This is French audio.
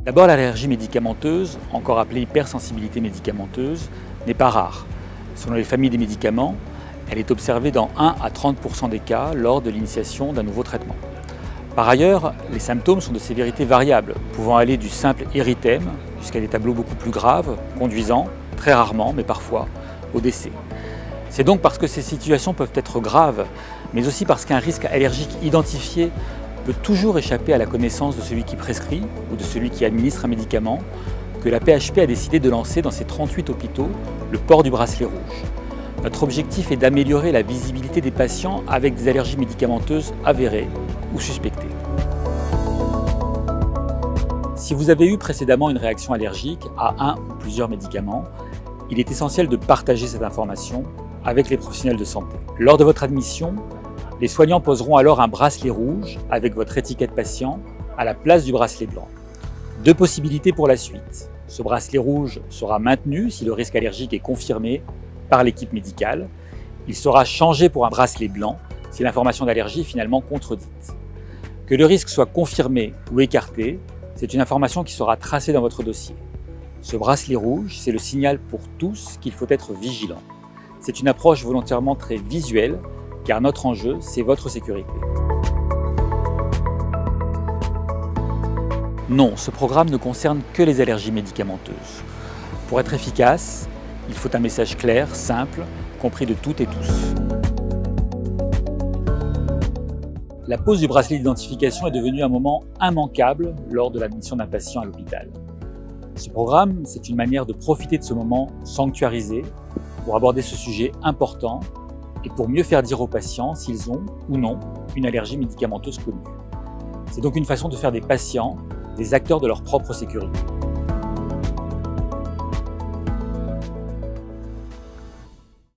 D'abord, l'allergie médicamenteuse, encore appelée hypersensibilité médicamenteuse, n'est pas rare. Selon les familles des médicaments, elle est observée dans 1 à 30% des cas lors de l'initiation d'un nouveau traitement. Par ailleurs, les symptômes sont de sévérité variable, pouvant aller du simple érythème jusqu'à des tableaux beaucoup plus graves, conduisant, très rarement, mais parfois, au décès. C'est donc parce que ces situations peuvent être graves, mais aussi parce qu'un risque allergique identifié peut toujours échapper à la connaissance de celui qui prescrit ou de celui qui administre un médicament, que la PHP a décidé de lancer dans ses 38 hôpitaux le port du bracelet rouge. Notre objectif est d'améliorer la visibilité des patients avec des allergies médicamenteuses avérées ou suspectées. Si vous avez eu précédemment une réaction allergique à un ou plusieurs médicaments, il est essentiel de partager cette information avec les professionnels de santé. Lors de votre admission, les soignants poseront alors un bracelet rouge avec votre étiquette patient à la place du bracelet blanc. Deux possibilités pour la suite. Ce bracelet rouge sera maintenu si le risque allergique est confirmé par l'équipe médicale. Il sera changé pour un bracelet blanc si l'information d'allergie est finalement contredite. Que le risque soit confirmé ou écarté, c'est une information qui sera tracée dans votre dossier. Ce bracelet rouge, c'est le signal pour tous qu'il faut être vigilant. C'est une approche volontairement très visuelle, car notre enjeu, c'est votre sécurité. Non, ce programme ne concerne que les allergies médicamenteuses. Pour être efficace, il faut un message clair, simple, compris de toutes et tous. La pose du bracelet d'identification est devenue un moment immanquable lors de l'admission d'un patient à l'hôpital. Ce programme, c'est une manière de profiter de ce moment sanctuarisé pour aborder ce sujet important et pour mieux faire dire aux patients s'ils ont ou non une allergie médicamenteuse connue. C'est donc une façon de faire des patients des acteurs de leur propre sécurité.